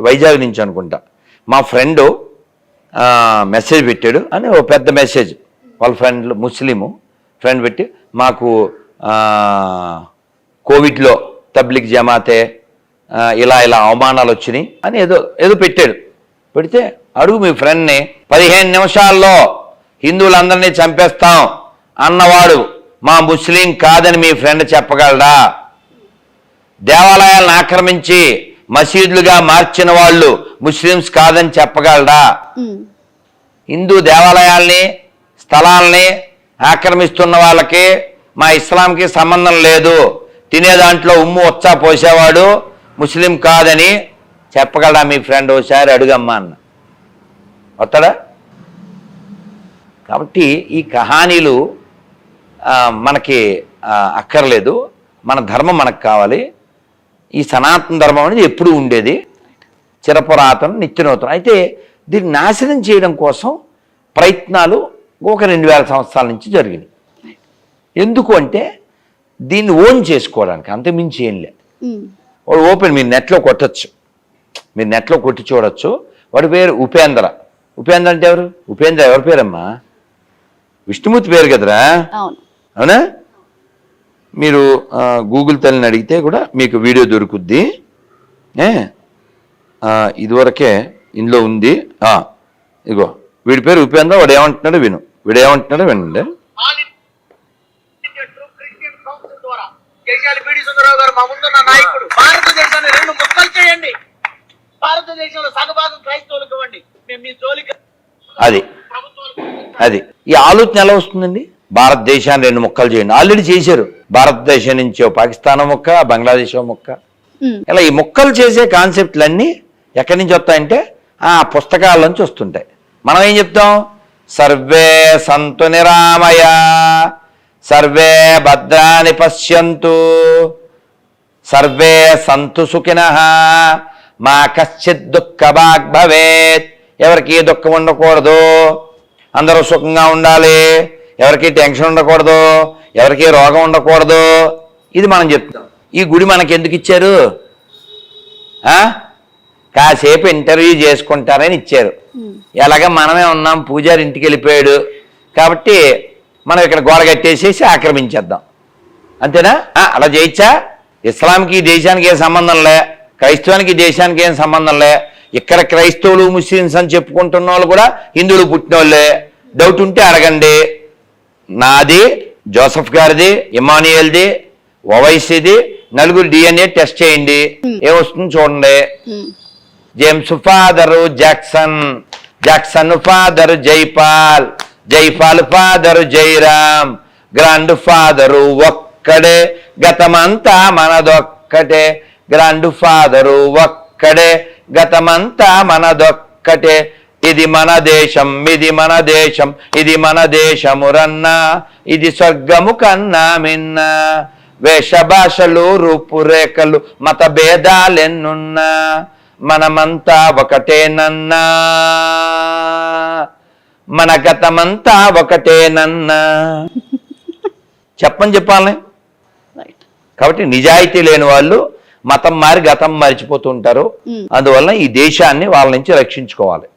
వైజాగ్ నుంచి అనుకుంటా, మా ఫ్రెండు మెసేజ్ పెట్టాడు అని, ఓ పెద్ద మెసేజ్, వాళ్ళ ఫ్రెండ్ ముస్లిము ఫ్రెండ్ పెట్టి, మాకు కోవిడ్లో తబ్లిగ్ జమాతే ఇలా అవమానాలు వచ్చినాయి అని ఏదో పెట్టాడు. పెడితే అడుగు మీ ఫ్రెండ్ని, 15 నిమిషాల్లో హిందువులందరినీ చంపేస్తాం అన్నవాడు మా ముస్లిం కాదని మీ ఫ్రెండ్ చెప్పగలడా? దేవాలయాలను ఆక్రమించి మసీదులుగా మార్చిన వాళ్ళు ముస్లిమ్స్ కాదని చెప్పగలడా? హిందూ దేవాలయాల్ని స్థలాల్ని ఆక్రమిస్తున్న వాళ్ళకి మా ఇస్లాంకి సంబంధం లేదు, తినే దాంట్లో ఉమ్ము వచ్చా పోసేవాడు ముస్లిం కాదని చెప్పగలడా మీ ఫ్రెండ్? ఒకసారి అడుగమ్మా అన్న వస్తాడా? కాబట్టి ఈ కహానీలు మనకి అక్కర్లేదు. మన ధర్మం మనకు కావాలి. ఈ సనాతన ధర్మం అనేది ఎప్పుడూ ఉండేది, చిరపురాతనం, నిత్యనూతనం. అయితే దీన్ని నాశనం చేయడం కోసం ప్రయత్నాలు ఒక 2000 సంవత్సరాల నుంచి జరిగినాయి. ఎందుకు అంటే దీన్ని ఓన్ చేసుకోవడానికి, అంతకుమించి ఏం లేదు. వాడు ఓపెన్ మీరు నెట్లో కొట్టచ్చు, మీరు నెట్లో కొట్టి చూడొచ్చు. వాడి పేరు ఉపేంద్ర. ఉపేంద్ర అంటే ఎవరు? ఉపేంద్ర ఎవరి పేరమ్మా? విష్ణుమూర్తి పేరు కదరా, అవునా? మీరు గూగుల్ తల్లిని అడిగితే కూడా మీకు వీడియో దొరుకుద్ది. ఇదివరకే ఇందులో ఉంది. ఇగో వీడి పేరు ఉపేంద్ర. వాడు ఏమంటున్నాడో విను, వీడు ఏమంటున్నాడో వినండి. అది ఈ ఆలోచన ఎలా వస్తుందండి? భారతదేశాన్ని 2 ముక్కలు చేయండి. ఆల్రెడీ చేశారు. భారతదేశం నుంచి పాకిస్తాన్ ముక్క, బంగ్లాదేశ్ ముక్క. ఇలా ఈ ముక్కలు చేసే కాన్సెప్ట్లన్నీ ఎక్కడి నుంచి వస్తాయంటే పుస్తకాల నుంచి వస్తుంటాయి. మనం ఏం చెప్తాం? సర్వే సంతు నిరామయ, సర్వే భద్రాని పశ్యంతు, సర్వే సంతు సుఖినః, మా కశ్చిత్ దుఃఖభాగ్ భవేత్. ఎవరికి దుఃఖం ఉండకూడదు, అందరూ సుఖంగా ఉండాలి, ఎవరికి టెన్షన్ ఉండకూడదు, ఎవరికి రోగం ఉండకూడదు. ఇది మనం చెప్తాం. ఈ గుడి మనకి ఎందుకు ఇచ్చారు? కాసేపు ఇంటర్వ్యూ చేసుకుంటారని ఇచ్చారు. ఎలాగ మనమే ఉన్నాం, పూజారి ఇంటికి వెళ్ళిపోయాడు కాబట్టి మనం ఇక్కడ గోడ కట్టేసేసి ఆక్రమించేద్దాం, అంతేనా? అలా చేయొచ్చా? ఇస్లాంకి ఈ దేశానికి ఏం సంబంధం లే, క్రైస్తవానికి ఈ దేశానికి ఏం సంబంధం లే. ఇక్కడ క్రైస్తవులు ముస్లిమ్స్ అని చెప్పుకుంటున్న వాళ్ళు కూడా హిందువులు పుట్టిన వాళ్ళే. డౌట్ ఉంటే అడగండి. నాది, జోసఫ్ గారిది, ఇమానియల్ది, ఓవైసీది, నలుగురు DNA టెస్ట్ చేయండి, ఏమొస్తుంది చూడండి. James father Jackson, Jackson father Jaipal, Jaipal father Jairam, grand father ఒక్కడే, గతమంతా మనదొక్కటే. గ్రాండ్ ఫాదరు ఒక్కడే, గతమంతా మనదొక్కటే. ఇది మన దేశం, ఇది మన దేశం, ఇది మన దేశమురన్నా, ఇది స్వర్గము కన్నా మిన్న. వేష భాషలు, రూపురేఖలు, మత భేదాలెన్నున్నా, మనమంతా ఒకటేనన్నా, మన గతమంతా ఒకటేనన్నా. చెప్పాలి. కాబట్టి నిజాయితీ లేని వాళ్ళు మతం మారి గతం మరిచిపోతుంటారు. అందువల్ల ఈ దేశాన్ని వాళ్ళ నుంచి రక్షించుకోవాలి.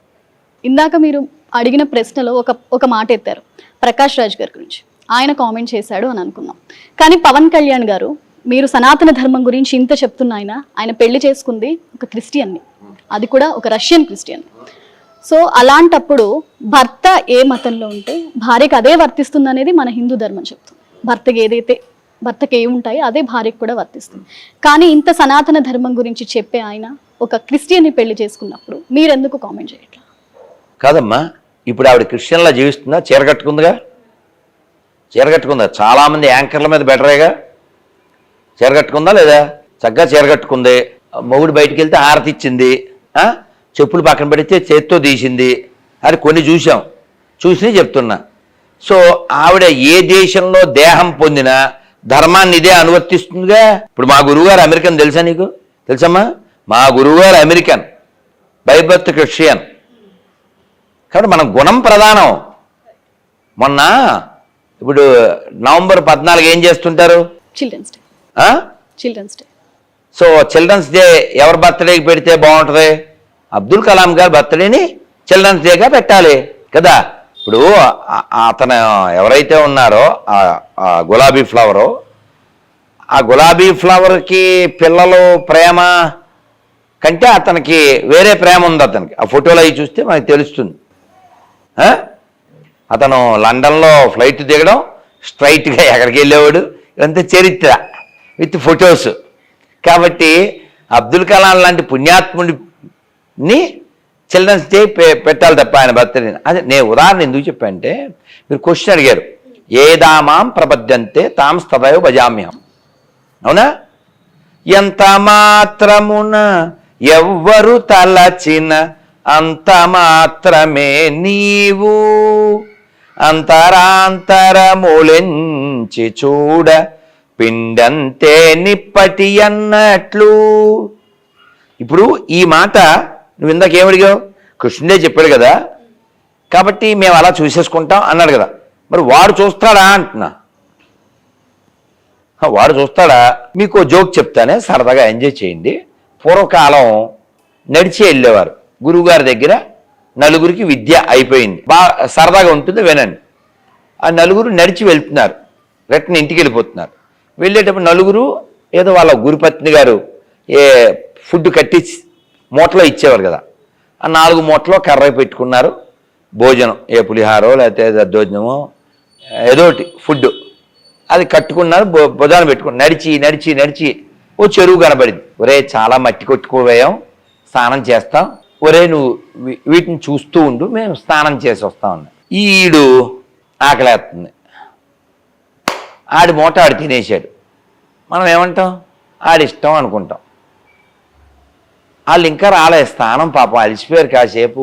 ఇందాక మీరు అడిగిన ప్రశ్నలో ఒక మాట ఎత్తారు ప్రకాష్ రాజ్ గారి గురించి. ఆయన కామెంట్ చేశాడు అని అనుకున్నాం. కానీ పవన్ కళ్యాణ్ గారు, మీరు సనాతన ధర్మం గురించి ఇంత చెప్తున్న ఆయన పెళ్లి చేసుకుంది ఒక క్రిస్టియన్ని, అది కూడా ఒక రష్యన్ క్రిస్టియన్. సో అలాంటప్పుడు భర్త ఏ మతంలో ఉంటే భార్యకు అదే వర్తిస్తుంది అనేది మన హిందూ ధర్మం చెప్తుంది. భర్తకి ఏముంటాయో అదే భార్యకు కూడా వర్తిస్తుంది. కానీ ఇంత సనాతన ధర్మం గురించి చెప్పే ఆయన ఒక క్రిస్టియన్ని పెళ్లి చేసుకున్నప్పుడు మీరెందుకు కామెంట్ చేయట్లా? కాదమ్మా, ఇప్పుడు ఆవిడ క్రిస్టియన్లా జీవిస్తుందా? చీర కట్టుకుందిగా, చీర కట్టుకుందా? చాలామంది యాంకర్ల మీద బెటరేగా. చీర కట్టుకుందా లేదా? చక్కగా చీర కట్టుకుంది. మొగుడు బయటికి వెళ్తే హారతి ఇచ్చింది, చెప్పులు పక్కన పెడితే చేత్తో తీసింది. అది కొన్ని చూసి చెప్తున్నా. సో ఆవిడ ఏ దేశంలో దేహం పొందినా ధర్మాన్ని ఇదే అనువర్తిస్తుందిగా. ఇప్పుడు మా గురువుగారు అమెరికన్ తెలుసా నీకు? తెలుసమ్మా? మా గురువుగారు అమెరికన్, బై బర్త్ క్రిస్టియన్. కాబట్టి మన గుణం ప్రధానం. మొన్న ఇప్పుడు నవంబర్ 14 ఏం చేస్తుంటారు? Children's day. So children's day ఎవరి బర్త్డేకి పెడితే బాగుంటుంది? అబ్దుల్ కలాం గారి బర్త్డేని చిల్డ్రన్స్ డేగా పెట్టాలి కదా. ఇప్పుడు అతను ఎవరైతే ఉన్నారో గులాబీ ఫ్లవరు, ఆ గులాబీ ఫ్లవర్కి పిల్లలు ప్రేమ కంటే అతనికి వేరే ప్రేమ ఉంది. అతనికి ఆ ఫోటోలు అవి చూస్తే మనకు తెలుస్తుంది. అతను లండన్లో ఫ్లైట్ దిగడం, స్ట్రైట్గా ఎక్కడికి వెళ్ళేవాడు, ఇదంతా చరిత్ర విత్ ఫొటోస్. కాబట్టి అబ్దుల్ కలాం లాంటి పుణ్యాత్ముడిని చిల్డ్రన్స్ డే పెట్టాలి తప్ప ఆయన బర్త్డే. అదే నేను ఉదాహరణ ఎందుకు చెప్పానంటే, మీరు క్వశ్చన్ అడిగారు, ఏదామాం ప్రపద్యంతే తాం స్తదయో భజామ్యం. అవునా? ఎంత మాత్రమున ఎవ్వరు తలచిన అంత మాత్రమే నీవు అంతరాంతరములెంచి చూడ పిండంతే నిప్పటి అన్నట్లు. ఇప్పుడు ఈ మాట నువ్వు ఇందాకేమడిగావు? కృష్ణుడే చెప్పాడు కదా, కాబట్టి మేము అలా చూసేసుకుంటాం అన్నాడు కదా. మరి వాడు చూస్తాడా అంటున్నా. వాడు చూస్తాడా? మీకు జోక్ చెప్తానే, సరదాగా ఎంజాయ్ చేయండి. పూర్వకాలం నడిచి వెళ్ళేవారు. గురువుగారి దగ్గర నలుగురికి విద్య అయిపోయింది, బాగా సరదాగా ఉంటుంది, వినండి. ఆ నలుగురు నడిచి వెళ్తున్నారు, రిటర్న్ ఇంటికి వెళ్ళిపోతున్నారు. వెళ్ళేటప్పుడు నలుగురు ఏదో వాళ్ళ గురుపత్ని గారు ఏ ఫుడ్ కట్టి మూటలో ఇచ్చేవారు కదా, ఆ 4 మూటలో కర్ర పెట్టుకున్నారు. భోజనం, ఏ పులిహారో లేకపోతే దద్దోజనమో ఏదోటి ఫుడ్, అది కట్టుకున్నారు, భుజాన్ని పెట్టుకున్నారు. నడిచి నడిచి నడిచి ఓ చెరువు కనబడింది. ఒరే చాలా మట్టి కొట్టుకోవేయం, స్నానం చేస్తాం, ఒరే నువ్వు వీటిని చూస్తూ ఉండు, మేము స్నానం చేసి వస్తాం అన్న. ఈడు ఆకలేస్తుంది, ఆడి మూట ఆడు తినేసాడు. మనం ఏమంటాం? ఆడిష్టం అనుకుంటాం. వాళ్ళు ఇంకా రాలే, స్నానం పాపం అలసిపోయారు, కాసేపు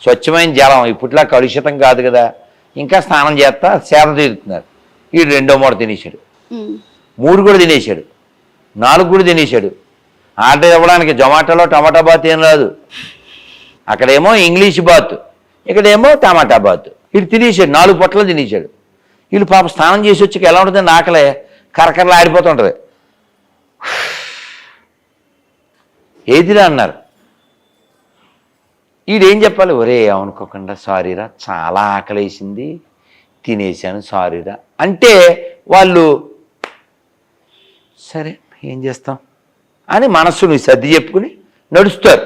స్వచ్ఛమైన జలం, ఇప్పట్లా కలుషితం కాదు కదా, ఇంకా స్నానం చేస్తా సేద తీరుతున్నారు. వీడు 2వ మూట తినేశాడు, 3 కూడా తినేశాడు, 4 కూడా తినేశాడు. ఆర్డర్ ఇవ్వడానికి జొమాటోలో టమాటా బాత్ ఏం రాదు, అక్కడేమో ఇంగ్లీష్ బాత్, ఇక్కడేమో టమాటా బాత్. వీడు తినేశాడు, 4 పొట్టలు తినేశాడు. వీళ్ళు పాప స్నానం చేసి వచ్చి ఎలా ఉంటుందండి, ఆకలే కరకరలు ఆడిపోతుంటుంది. ఏదిరా అన్నారు. వీడేం చెప్పాలి? ఒరే అనుకోకుండా సారీరా, చాలా ఆకలేసింది, తినేశాను, సారీరా అంటే వాళ్ళు సరే ఏం చేస్తాం అని మనస్సుని సర్ది చెప్పుకుని నడుస్తారు.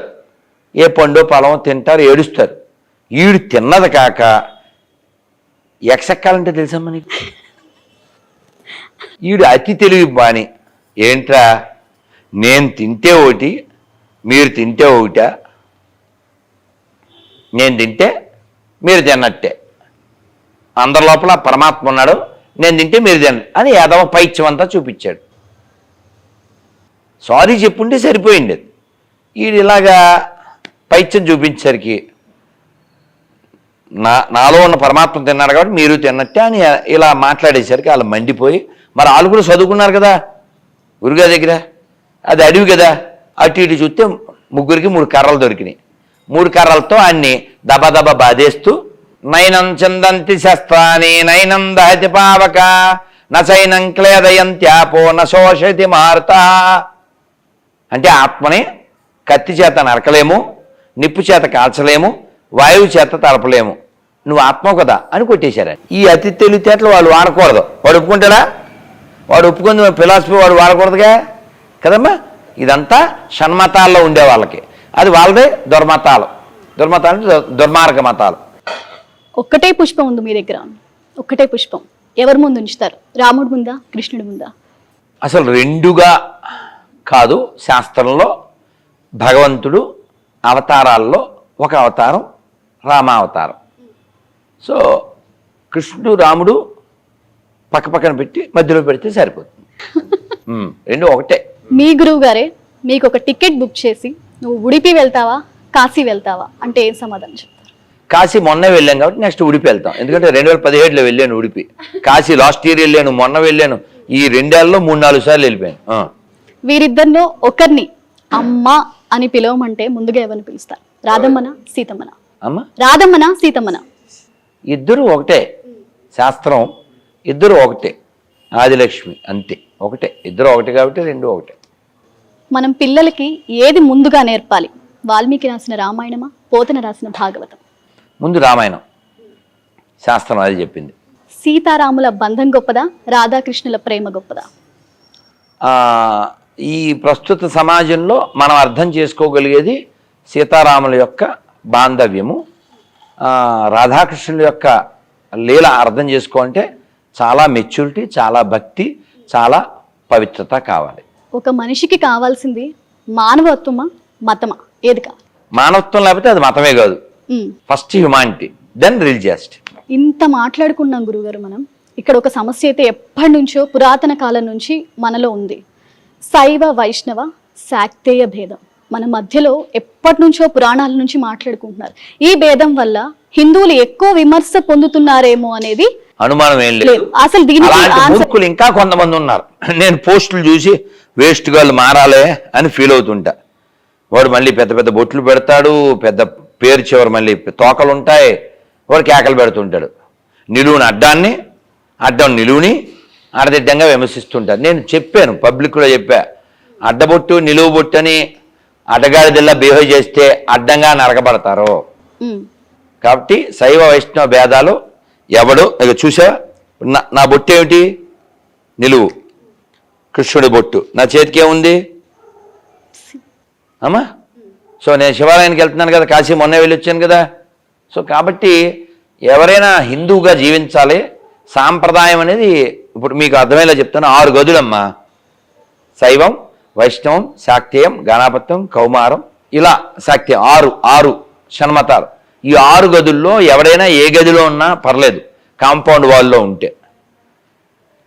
ఏ పండో పొలం తింటారు, ఏడుస్తారు. వీడు తిన్నది కాక ఎక్సెక్కాలంటే తెలుసమ్మా నీకు, వీడు అతి తెలివి బాని. ఏంట్రా, నేను తింటే ఒకటి, మీరు తింటే ఒకటా? నేను తింటే మీరు తిన్నట్టే, అందరి లోపల పరమాత్మ ఉన్నాడు, నేను తింటే మీరు తినండి అని యాదవ పైత్యం అంతా చూపించాడు. సారీ చెప్పుంటే సరిపోయింది. వీడు ఇలాగా పైత్యం చూపించేసరికి నాలో ఉన్న పరమాత్మ తిన్నాడు కాబట్టి మీరు తిన్నట్టే అని ఇలా మాట్లాడేసరికి వాళ్ళు మండిపోయి, మరి వాళ్ళు కూడా చదువుకున్నారు కదా గురుగారి దగ్గర, అది అడవి కదా, అటు ఇటు చూస్తే ముగ్గురికి 3 కర్రలు దొరికినాయి. 3 కర్రలతో అన్ని దబ దబ బాధేస్తూ నైనం చందంతి శస్త్రాన్ని నైనం దహతి పావక నైనం క్లేదయంత్యాపో నశోషతి మారుత. అంటే ఆత్మని కత్తి చేత నరకలేము, నిప్పు చేత కాల్చలేము, వాయువు చేత తలపలేము, నువ్వు ఆత్మ కదా అని కొట్టేశారు. ఈ అతి తెలివితేటలు వాళ్ళు వాడకూడదు. వాడు ఒప్పుకుంటాడా? వాడు ఒప్పుకుంది ఫిలాసఫీ వాడు వాడకూడదుగా కదమ్మా. ఇదంతా షణ్మతాల్లో ఉండే వాళ్ళకి, అది వాళ్ళదే దుర్మతాలు. దుర్మతాలు దుర్మార్గ మతాలు. ఒక్కటే పుష్పం ఉంది మీ దగ్గర, ఒక్కటే పుష్పం ఎవరి ముందు ఉంచుతారు? రాముడి ముందా, కృష్ణుడి ముందా? అసలు 2గా కాదు. శాస్త్రంలో భగవంతుడు అవతారాల్లో ఒక అవతారం రామావతారం. సో కృష్ణుడు రాముడు పక్కపక్కన పెట్టి మధ్యలో పెడితే సరిపోతుంది. 2 ఒకటే. మీ గురువు గారే మీకు ఒక టికెట్ బుక్ చేసి నువ్వు ఉడిపి వెళ్తావా, కాశీ వెళ్తావా అంటే ఏం సమాధానం చెప్తారు? కాశీ మొన్న వెళ్ళాం కాబట్టి నెక్స్ట్ ఉడిపి వెళ్తాం. ఎందుకంటే 2017లో వెళ్ళాను ఉడిపి. కాశీ లాస్ట్ ఇయర్ వెళ్ళాను, మొన్న వెళ్ళాను. ఈ 2 ఏళ్లలో 3-4 సార్లు వెళ్ళిపోయాను. వీరిద్దరిలో ఒకరిని అమ్మ అని పిలవమంటే ముందుగా ఎవరిని పిలుస్తారు? రాధమ్మనా, సీతమ్మనా? అమ్మ రాధమ్మనా, సీతమ్మనా? ఇద్దరు ఒకటే. శాస్త్రం ఇద్దరు ఒకటే. ఆదిలక్ష్మి అంతే, ఒకటే. ఇద్దరు ఒకటే కాబట్టి 2 ఒకటే. మనం పిల్లలకి ఏది ముందుగా నేర్పాలి? వాల్మీకి రాసిన రామాయణమా, పోతన రాసిన భాగవతం? ముందు రామాయణం. శాస్త్రం అది చెప్పింది. సీతారాముల బంధం గొప్పదా, రాధాకృష్ణుల ప్రేమ గొప్పదా? ఈ ప్రస్తుత సమాజంలో మనం అర్థం చేసుకోగలిగేది సీతారాముల యొక్క బాంధవ్యము, రాధాకృష్ణుల యొక్క లీల అర్థం చేసుకోవాలంటే చాలా మెచ్యూరిటీ, చాలా భక్తి, చాలా పవిత్రత కావాలి. ఒక మనిషికి కావాల్సింది మానవత్వమా మతమా ఏది కావాలి? మానవత్వం లేకపోతే అది మతమే కాదు. Um. First humanity, then religiosity. ఇంత మాట్లాడుకున్నాం గురుగారు. మనం ఇక్కడ ఒక సమస్య అయితే ఎప్పటి నుంచో పురాతన కాలం నుంచి మనలో ఉంది. శైవ వైష్ణవ శాక్తేయ భేదం మన మధ్యలో ఎప్పటి నుంచో పురాణాల నుంచి మాట్లాడుకుంటున్నారు. ఈ భేదం వల్ల హిందువులు ఎక్కువ విమర్శ పొందుతున్నారేమో అనేది అనుమానం ఏం లేదు. అసలు దీనికి మూర్ఖులు ఇంకా కొంతమంది ఉన్నారు. నేను పోస్టులు చూసి వేస్ట్ గాళ్ళు మారాలే అని ఫీల్ అవుతుంటా. వాడు మళ్ళీ పెద్ద పెద్ద బొట్లు పెడతాడు, పెద్ద పేరు చివరి మళ్ళీ తోకలు ఉంటాయి, వాడు కేకలు పెడుతుంటాడు. నిలువుని అడ్డాన్ని, అడ్డం నిలువుని అడదిడ్డంగా విమర్శిస్తుంటారు. నేను చెప్పాను, పబ్లిక్లో చెప్పా, అడ్డబొట్టు నిలువు బొట్టు అని అడ్డగాడిదల్లా బిహేవ్ చేస్తే అడ్డంగా నరకబడతారు. కాబట్టి శైవ వైష్ణవ భేదాలు ఎవడు ఇక చూసా, నా బొట్టు ఏమిటి? నిలువు. కృష్ణుడి బొట్టు నా చేతికి ఏముంది అమ్మా? సో నేను శివాలయానికి వెళ్తున్నాను కదా, కాశీ మొన్న వెళ్ళి వచ్చాను కదా. సో కాబట్టి ఎవరైనా హిందువుగా జీవించాలి. సాంప్రదాయం అనేది ఇప్పుడు మీకు అర్థమయ్యేలా చెప్తాను. 6 గదులమ్మా. శైవం, వైష్ణవం, శాక్తేయం, గణాపత్యం, కౌమారం, ఇలా శాక్తేయం 6 షణ్మతాలు. ఈ 6 గదుల్లో ఎవడైనా ఏ గదిలో ఉన్నా పర్లేదు, కాంపౌండ్ వాల్లో ఉంటే.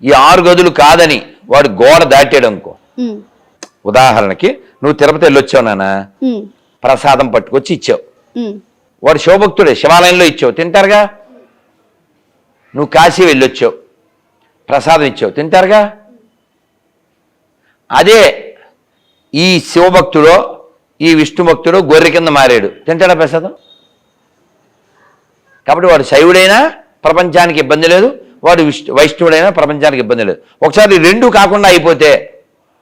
ఈ 6 గదులు కాదని వాడు గోడ దాటాడు అనుకో, ఉదాహరణకి నువ్వు తిరుపతి వెళ్ళొచ్చావు నాన్న, ప్రసాదం పట్టుకొచ్చి ఇచ్చావు, వాడు శివభక్తుడే, శివాలయంలో ఇచ్చావు, తింటారుగా. నువ్వు కాశీ వెళ్ళొచ్చావు, ప్రసాదం ఇచ్చావు, తింటారుగా. అదే ఈ శివభక్తుడో ఈ విష్ణు భక్తుడో గొర్రె కింద మారాడు, తింటాడా ప్రసాదం? కాబట్టి వాడు శైవుడైనా ప్రపంచానికి ఇబ్బంది లేదు, వాడు వైష్ణవుడైనా ప్రపంచానికి ఇబ్బంది లేదు. ఒకసారి 2 కాకుండా అయిపోతే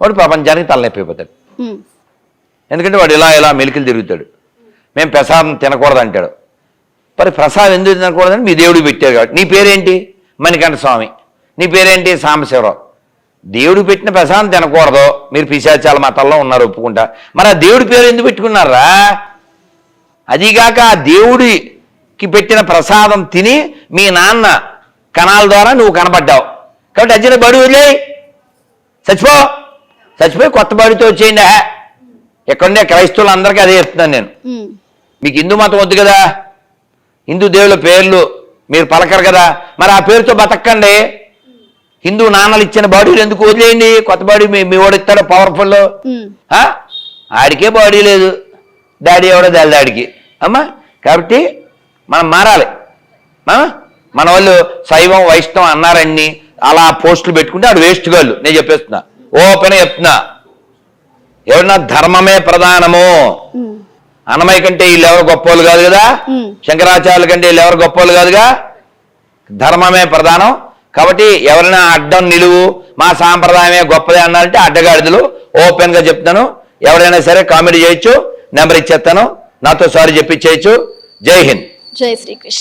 వాడు ప్రపంచానికి తలనొప్పి అయిపోతాడు. ఎందుకంటే వాడు ఇలా మెలికలు తిరుగుతాడు. మేము ప్రసాదం తినకూడదు అంటాడు. మరి ప్రసాదం ఎందుకు తినకూడదని మీ దేవుడికి పెట్టారు కాబట్టి. నీ పేరేంటి? మణికంఠ స్వామి. నీ పేరేంటి? సాంబశివరావు. దేవుడు పెట్టిన ప్రసాదం తినకూడదు, మీరు పిశాచాల మతాల్లో ఉన్నారు, ఒప్పుకుంటా. మరి ఆ దేవుడి పేరు ఎందుకు పెట్టుకున్నారా? అదిగాక ఆ దేవుడికి పెట్టిన ప్రసాదం తిని మీ నాన్న కణాల ద్వారా నువ్వు కనబడ్డావు. కాబట్టి అజ్జన బడి వదిలేయి, చచ్చిపోయి కొత్త బడితో వచ్చేయండి. ఎక్కడుండే క్రైస్తవులు అందరికీ అదే చెప్తున్నాను నేను. మీకు హిందూ మతం వద్దు కదా, హిందూ దేవుల పేర్లు మీరు పలకరు కదా, మరి ఆ పేరుతో బతకండి. హిందూ నాన్నలు ఇచ్చిన బాడీలు ఎందుకు వదిలేయండి? కొత్త బాడీ మీ వాడు ఇస్తాడు పవర్ఫుల్. ఆడికే బాడీ లేదు, డాడీ ఎవడో దాడికి అమ్మా. కాబట్టి మనం మారాలి. మన వాళ్ళు శైవం వైష్ణవం అన్నారని అలా పోస్టులు పెట్టుకుంటే ఆడు వేస్ట్ గాళ్ళు. నేను చెప్పేస్తున్నా, ఓపెన్ చెప్తున్నా. ఎవరన్నా ధర్మమే ప్రధానము. అన్నమయ్య కంటే వీళ్ళు ఎవరు గొప్పోళ్ళు కాదు కదా, శంకరాచార్యుల కంటే వీళ్ళు ఎవరు గొప్పోళ్ళు కాదుగా. ధర్మమే ప్రధానం. కాబట్టి ఎవరైనా అడ్డం నిలువు మా సాంప్రదాయమే గొప్పదే అన్నారంటే అడ్డగాడిదలు. ఓపెన్గా చెప్తాను. ఎవరైనా సరే కామెడీ చేయొచ్చు, నెంబర్ ఇచ్చేస్తాను, నాతో సారీ చెప్పించేయచ్చు. జై హింద్, జై శ్రీకృష్ణ.